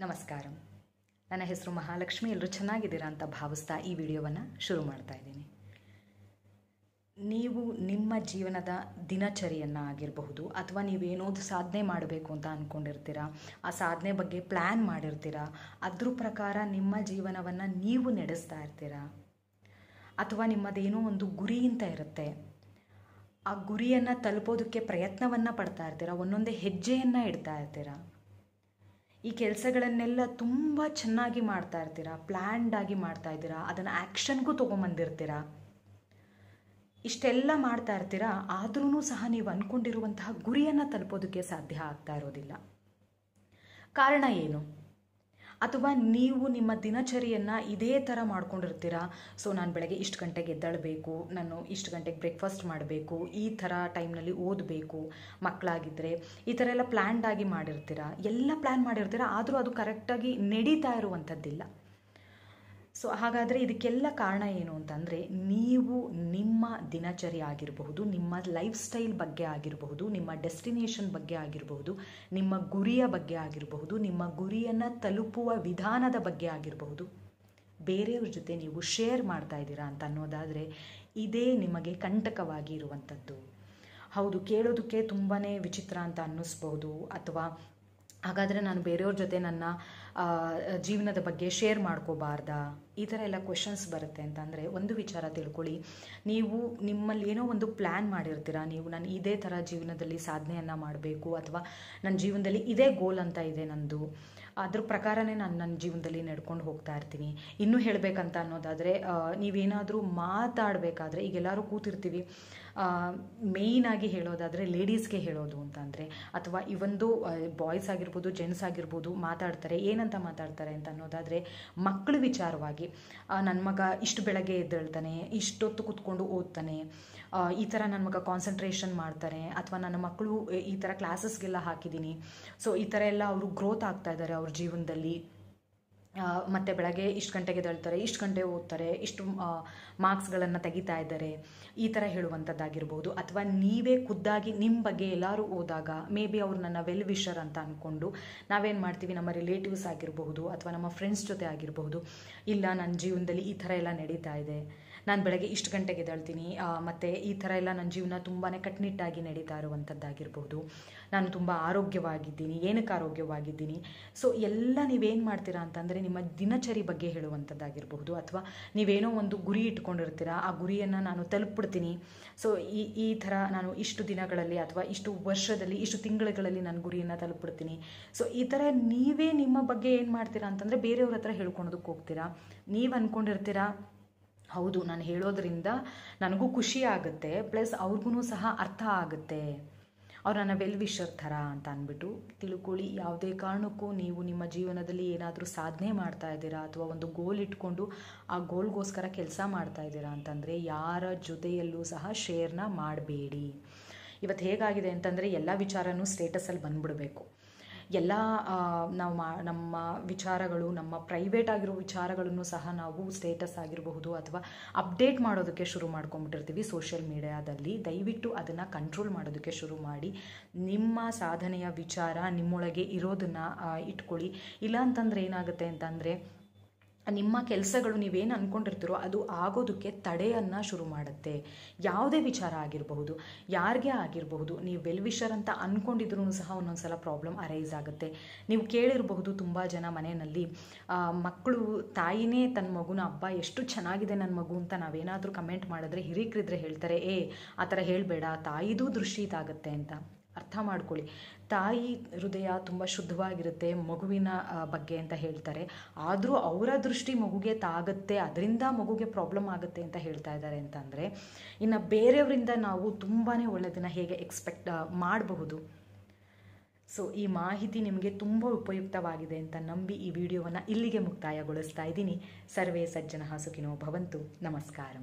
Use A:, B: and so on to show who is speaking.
A: ನಮಸ್ಕಾರ. ನನ್ನ ಹೆಸರು ಮಹಾಲಕ್ಷ್ಮಿ. ಎಲ್ಲರೂ ಚೆನ್ನಾಗಿದ್ದೀರಾ ಅಂತ ಭಾವಿಸ್ತಾ ಈ ವಿಡಿಯೋವನ್ನು ಶುರು ಮಾಡ್ತಾ ಇದ್ದೀನಿ. ನೀವು ನಿಮ್ಮ ಜೀವನದ ದಿನಚರಿಯನ್ನು ಆಗಿರಬಹುದು ಅಥವಾ ನೀವೇನೋದು ಸಾಧನೆ ಮಾಡಬೇಕು ಅಂತ ಅಂದ್ಕೊಂಡಿರ್ತೀರಾ, ಆ ಸಾಧನೆ ಬಗ್ಗೆ ಪ್ಲ್ಯಾನ್ ಮಾಡಿರ್ತೀರಾ, ಅದ್ರ ಪ್ರಕಾರ ನಿಮ್ಮ ಜೀವನವನ್ನು ನೀವು ನಡೆಸ್ತಾ ಇರ್ತೀರಾ. ಅಥವಾ ನಿಮ್ಮದೇನೋ ಒಂದು ಗುರಿ ಅಂತ ಇರುತ್ತೆ, ಆ ಗುರಿಯನ್ನು ತಲುಪೋದಕ್ಕೆ ಪ್ರಯತ್ನವನ್ನು ಪಡ್ತಾ ಇರ್ತೀರಾ, ಒಂದೊಂದೇ ಹೆಜ್ಜೆಯನ್ನು ಇಡ್ತಾ ಇರ್ತೀರಾ. ಈ ಕೆಲಸಗಳನ್ನೆಲ್ಲ ತುಂಬ ಚೆನ್ನಾಗಿ ಮಾಡ್ತಾ ಇರ್ತೀರಾ, ಪ್ಲ್ಯಾಂಡಾಗಿ ಮಾಡ್ತಾ ಇದ್ದೀರಾ, ಅದನ್ನು ಆ್ಯಕ್ಷನ್ಗೂ ತೊಗೊಂಬಂದಿರ್ತೀರಾ. ಇಷ್ಟೆಲ್ಲ ಮಾಡ್ತಾ ಇರ್ತೀರಾ, ಆದ್ರೂ ಸಹ ನೀವು ಅಂದ್ಕೊಂಡಿರುವಂತಹ ಗುರಿಯನ್ನು ತಲುಪೋದಕ್ಕೆ ಸಾಧ್ಯ ಆಗ್ತಾ ಇರೋದಿಲ್ಲ. ಕಾರಣ ಏನು? ಅಥವಾ ನೀವು ನಿಮ್ಮ ದಿನಚರಿಯನ್ನು ಇದೇ ಥರ ಮಾಡ್ಕೊಂಡಿರ್ತೀರಾ. ಸೊ ನಾನು ಬೆಳಗ್ಗೆ ಇಷ್ಟು ಗಂಟೆಗೆ ಎದ್ದೇಳಬೇಕು, ನಾನು ಇಷ್ಟು ಗಂಟೆಗೆ ಬ್ರೇಕ್ಫಾಸ್ಟ್ ಮಾಡಬೇಕು, ಈ ಥರ ಟೈಮ್ನಲ್ಲಿ ಓದಬೇಕು, ಮಕ್ಕಳಾಗಿದ್ದರೆ ಈ ಥರ ಎಲ್ಲ ಪ್ಲ್ಯಾಂಡಾಗಿ ಮಾಡಿರ್ತೀರಾ. ಎಲ್ಲ ಪ್ಲ್ಯಾನ್ ಮಾಡಿರ್ತೀರಾ, ಆದರೂ ಅದು ಕರೆಕ್ಟಾಗಿ ನಡೀತಾ ಇರುವಂಥದ್ದಿಲ್ಲ. ಸೊ ಹಾಗಾದರೆ ಇದಕ್ಕೆಲ್ಲ ಕಾರಣ ಏನು ಅಂತಂದರೆ, ನೀವು ನಿಮ್ಮ ದಿನಚರಿ ಆಗಿರಬಹುದು, ನಿಮ್ಮ ಲೈಫ್ ಸ್ಟೈಲ್ ಬಗ್ಗೆ ಆಗಿರಬಹುದು, ನಿಮ್ಮ ಡೆಸ್ಟಿನೇಷನ್ ಬಗ್ಗೆ ಆಗಿರಬಹುದು, ನಿಮ್ಮ ಗುರಿಯ ಬಗ್ಗೆ ಆಗಿರಬಹುದು, ನಿಮ್ಮ ಗುರಿಯನ್ನು ತಲುಪುವ ವಿಧಾನದ ಬಗ್ಗೆ ಆಗಿರಬಹುದು, ಬೇರೆಯವ್ರ ಜೊತೆ ನೀವು ಶೇರ್ ಮಾಡ್ತಾ ಇದ್ದೀರಾ ಅಂತ ಅನ್ನೋದಾದರೆ ಇದೇ ನಿಮಗೆ ಕಂಟಕವಾಗಿ ಇರುವಂಥದ್ದು. ಹೌದು, ಕೇಳೋದಕ್ಕೆ ತುಂಬಾ ವಿಚಿತ್ರ ಅಂತ ಅನ್ನಿಸ್ಬಹುದು. ಅಥವಾ ಹಾಗಾದರೆ ನಾನು ಬೇರೆಯವ್ರ ಜೊತೆ ನನ್ನ ಜೀವನದ ಬಗ್ಗೆ ಶೇರ್ ಮಾಡ್ಕೋಬಾರ್ದಾ, ಈ ಥರ ಎಲ್ಲ ಕ್ವೆಶನ್ಸ್ ಬರುತ್ತೆ. ಅಂತಂದರೆ ಒಂದು ವಿಚಾರ ತಿಳ್ಕೊಳ್ಳಿ, ನೀವು ನಿಮ್ಮಲ್ಲಿ ಏನೋ ಒಂದು ಪ್ಲ್ಯಾನ್ ಮಾಡಿರ್ತೀರಾ. ನಾನು ಇದೇ ಥರ ಜೀವನದಲ್ಲಿ ಸಾಧನೆಯನ್ನು ಮಾಡಬೇಕು, ಅಥವಾ ನನ್ನ ಜೀವನದಲ್ಲಿ ಇದೇ ಗೋಲ್ ಅಂತ ಇದೆ ನಂದು, ಅದ್ರ ಪ್ರಕಾರನೇ ನಾನು ನನ್ನ ಜೀವನದಲ್ಲಿ ನಡ್ಕೊಂಡು ಹೋಗ್ತಾ ಇರ್ತೀನಿ. ಇನ್ನೂ ಹೇಳಬೇಕಂತ ಅನ್ನೋದಾದರೆ, ನೀವೇನಾದರೂ ಮಾತಾಡಬೇಕಾದ್ರೆ, ಈಗ ಎಲ್ಲರೂ ಕೂತಿರ್ತೀವಿ, ಮೇಯ್ನಾಗಿ ಹೇಳೋದಾದರೆ ಲೇಡೀಸ್ಗೆ ಹೇಳೋದು ಅಂತಂದರೆ, ಅಥವಾ ಇವೊಂದು ಬಾಯ್ಸ್ ಆಗಿರ್ಬೋದು, ಜೆಂಟ್ಸ್ ಆಗಿರ್ಬೋದು, ಮಾತಾಡ್ತಾರೆ. ಏನಂತ ಮಾತಾಡ್ತಾರೆ ಅಂತ ಅನ್ನೋದಾದರೆ, ಮಕ್ಕಳ ವಿಚಾರವಾಗಿ, ನನ್ನ ಮಗ ಇಷ್ಟು ಬೆಳಗ್ಗೆ ಎದ್ದೇಳ್ತಾನೆ, ಇಷ್ಟೊತ್ತು ಕೂತ್ಕೊಂಡು ಓದ್ತಾನೆ, ಈ ಥರ ನನ್ನ ಮಗ ಕಾನ್ಸಂಟ್ರೇಷನ್ ಮಾಡ್ತಾನೆ, ಅಥವಾ ನನ್ನ ಮಕ್ಕಳು ಈ ಥರ ಕ್ಲಾಸಸ್ಗೆಲ್ಲ ಹಾಕಿದ್ದೀನಿ, ಸೊ ಈ ಥರ ಎಲ್ಲ ಅವರು ಗ್ರೋತ್ ಆಗ್ತಾ ಇದ್ದಾರೆ ಅವ್ರ ಜೀವನದಲ್ಲಿ, ಮತ್ತು ಬೆಳಗ್ಗೆ ಇಷ್ಟು ಗಂಟೆಗೆ ಎದ್ದೇಳ್ತಾರೆ, ಇಷ್ಟು ಗಂಟೆ ಓದ್ತಾರೆ, ಇಷ್ಟು ಮಾರ್ಕ್ಸ್ಗಳನ್ನು ತೆಗಿತಾ ಇದ್ದಾರೆ, ಈ ಥರ ಹೇಳುವಂಥದ್ದಾಗಿರ್ಬೋದು. ಅಥವಾ ನೀವೇ ಖುದ್ದಾಗಿ ನಿಮ್ಮ ಬಗ್ಗೆ ಎಲ್ಲರೂ ಹೋದಾಗ ಮೇ ಬಿ ಅವ್ರು ನನ್ನ ವೆಲ್ ವಿಷರ್ ಅಂತ ಅಂದ್ಕೊಂಡು ನಾವೇನು ಮಾಡ್ತೀವಿ, ನಮ್ಮ ರಿಲೇಟಿವ್ಸ್ ಆಗಿರಬಹುದು ಅಥವಾ ನಮ್ಮ ಫ್ರೆಂಡ್ಸ್ ಜೊತೆ ಆಗಿರಬಹುದು, ಇಲ್ಲ ನನ್ನ ಜೀವನದಲ್ಲಿ ಈ ಥರ ಎಲ್ಲ ನಡೀತಾ ಇದೆ, ನಾನು ಬೆಳಗ್ಗೆ ಇಷ್ಟು ಗಂಟೆಗೆ ಎದ್ದೇಳ್ತೀನಿ, ಮತ್ತು ಈ ಥರ ಎಲ್ಲ ನನ್ನ ಜೀವನ ತುಂಬಾ ಕಟ್ಟುನಿಟ್ಟಾಗಿ ನಡೀತಾ ಇರುವಂಥದ್ದಾಗಿರ್ಬೋದು, ನಾನು ತುಂಬ ಆರೋಗ್ಯವಾಗಿದ್ದೀನಿ, ಏನಕ್ಕೆ ಆರೋಗ್ಯವಾಗಿದ್ದೀನಿ. ಸೊ ಎಲ್ಲ ನೀವೇನು ಮಾಡ್ತೀರಾ ಅಂತಂದರೆ ನಿಮ್ಮ ದಿನಚರಿ ಬಗ್ಗೆ ಹೇಳುವಂಥದ್ದಾಗಿರಬಹುದು. ಅಥವಾ ನೀವೇನೋ ಒಂದು ಗುರಿ ಇಟ್ಕೊಂಡಿರ್ತೀರಾ, ಆ ಗುರಿಯನ್ನು ನಾನು ತಲುಪಿಬಿಡ್ತೀನಿ, ಸೊ ಈ ಥರ ನಾನು ಇಷ್ಟು ದಿನಗಳಲ್ಲಿ ಅಥವಾ ಇಷ್ಟು ವರ್ಷದಲ್ಲಿ ಇಷ್ಟು ತಿಂಗಳುಗಳಲ್ಲಿ ನಾನು ಗುರಿಯನ್ನು ತಲುಪಿಬಿಡ್ತೀನಿ. ಸೊ ಈ ಥರ ನೀವೇ ನಿಮ್ಮ ಬಗ್ಗೆ ಏನು ಮಾಡ್ತೀರಾ ಅಂತಂದರೆ ಬೇರೆಯವ್ರ ಹತ್ರ ಹೇಳ್ಕೊಳೋದಕ್ಕೆ ಹೋಗ್ತೀರಾ. ನೀವು ಅಂದ್ಕೊಂಡಿರ್ತೀರಾ, ಹೌದು ನಾನು ಹೇಳೋದ್ರಿಂದ ನನಗೂ ಖುಷಿ ಆಗುತ್ತೆ, ಪ್ಲಸ್ ಅವ್ರಿಗೂ ಸಹ ಅರ್ಥ ಆಗುತ್ತೆ, ಅವ್ರು ನನ್ನ ವೆಲ್ ವಿಷರ್ ಥರ ಅಂತ ಅಂದ್ಬಿಟ್ಟು ತಿಳ್ಕೊಳ್ಳಿ. ಯಾವುದೇ ಕಾರಣಕ್ಕೂ ನೀವು ನಿಮ್ಮ ಜೀವನದಲ್ಲಿ ಏನಾದರೂ ಸಾಧನೆ ಮಾಡ್ತಾ ಇದ್ದೀರಾ ಅಥವಾ ಒಂದು ಗೋಲ್ ಇಟ್ಕೊಂಡು ಆ ಗೋಲ್ಗೋಸ್ಕರ ಕೆಲಸ ಮಾಡ್ತಾ ಇದ್ದೀರಾ ಅಂತಂದರೆ ಯಾರ ಜೊತೆಯಲ್ಲೂ ಸಹ ಶೇರ್ನ ಮಾಡಬೇಡಿ. ಇವತ್ತು ಹೇಗಾಗಿದೆ ಅಂತಂದರೆ ಎಲ್ಲ ವಿಚಾರನೂ ಸ್ಟೇಟಸಲ್ಲಿ ಬಂದ್ಬಿಡಬೇಕು. ಎಲ್ಲ ನಮ್ಮ ವಿಚಾರಗಳು, ನಮ್ಮ ಪ್ರೈವೇಟ್ ಆಗಿರೋ ವಿಚಾರಗಳನ್ನು ಸಹ ನಾವು ಸ್ಟೇಟಸ್ ಆಗಿರಬಹುದು ಅಥವಾ ಅಪ್ಡೇಟ್ ಮಾಡೋದಕ್ಕೆ ಶುರು ಮಾಡ್ಕೊಂಡ್ಬಿಟ್ಟಿರ್ತೀವಿ ಸೋಷಿಯಲ್ ಮೀಡಿಯಾದಲ್ಲಿ. ದಯವಿಟ್ಟು ಅದನ್ನು ಕಂಟ್ರೋಲ್ ಮಾಡೋದಕ್ಕೆ ಶುರು ಮಾಡಿ. ನಿಮ್ಮ ಸಾಧನೆಯ ವಿಚಾರ ನಿಮ್ಮೊಳಗೆ ಇರೋದನ್ನು ಇಟ್ಕೊಳ್ಳಿ. ಇಲ್ಲ ಅಂತಂದರೆ ಏನಾಗುತ್ತೆ ಅಂತಂದರೆ ನಿಮ್ಮ ಕೆಲಸಗಳು ನೀವೇನು ಅಂದ್ಕೊಂಡಿರ್ತೀರೋ ಅದು ಆಗೋದಕ್ಕೆ ತಡೆಯನ್ನು ಶುರು ಮಾಡುತ್ತೆ. ಯಾವುದೇ ವಿಚಾರ ಆಗಿರಬಹುದು, ಯಾರಿಗೇ ಆಗಿರಬಹುದು, ನೀವು ವೆಲ್ ವಿಷರ್ ಅಂತ ಅಂದ್ಕೊಂಡಿದ್ರೂ ಸಹ ಒಂದೊಂದು ಸಲ ಪ್ರಾಬ್ಲಮ್ ಅರೈಸ್ ಆಗುತ್ತೆ. ನೀವು ಕೇಳಿರಬಹುದು ತುಂಬ ಜನ ಮನೆಯಲ್ಲಿ ಮಕ್ಕಳು ತಾಯಿನೇ ತನ್ನ ಮಗುನ ಅಬ್ಬಾ ಎಷ್ಟು ಚೆನ್ನಾಗಿದೆ ನನ್ನ ಮಗು ಅಂತ ನಾವೇನಾದರೂ ಕಮೆಂಟ್ ಮಾಡಿದ್ರೆ ಹಿರಿಕರಿದ್ರೆ ಹೇಳ್ತಾರೆ, ಆ ಥರ ಹೇಳಬೇಡ, ತಾಯಿದೂ ದೃಷ್ಟಿ ಇದಾಗುತ್ತೆ ಅಂತ. ಅರ್ಥ ಮಾಡ್ಕೊಳ್ಳಿ, ತಾಯಿ ಹೃದಯ ತುಂಬ ಶುದ್ಧವಾಗಿರುತ್ತೆ ಮಗುವಿನ ಬಗ್ಗೆ ಅಂತ ಹೇಳ್ತಾರೆ, ಆದರೂ ಅವರ ದೃಷ್ಟಿ ಮಗುಗೆ ತಾಗುತ್ತೆ, ಅದರಿಂದ ಮಗುಗೆ ಪ್ರಾಬ್ಲಮ್ ಆಗುತ್ತೆ ಅಂತ ಹೇಳ್ತಾ ಇದ್ದಾರೆ ಅಂತಂದರೆ ಇನ್ನು ಬೇರೆಯವರಿಂದ ನಾವು ತುಂಬಾ ಒಳ್ಳೆಯದನ್ನು ಹೇಗೆ ಎಕ್ಸ್ಪೆಕ್ಟ್ ಮಾಡಬಹುದು. ಸೊ ಈ ಮಾಹಿತಿ ನಿಮಗೆ ತುಂಬ ಉಪಯುಕ್ತವಾಗಿದೆ ಅಂತ ನಂಬಿ ಈ ವಿಡಿಯೋವನ್ನು ಇಲ್ಲಿಗೆ ಮುಕ್ತಾಯಗೊಳಿಸ್ತಾ ಇದ್ದೀನಿ. ಸರ್ವೇ ಸಜ್ಜನಃ ಸುಖಿನೋ ಭವಂತು. ನಮಸ್ಕಾರ.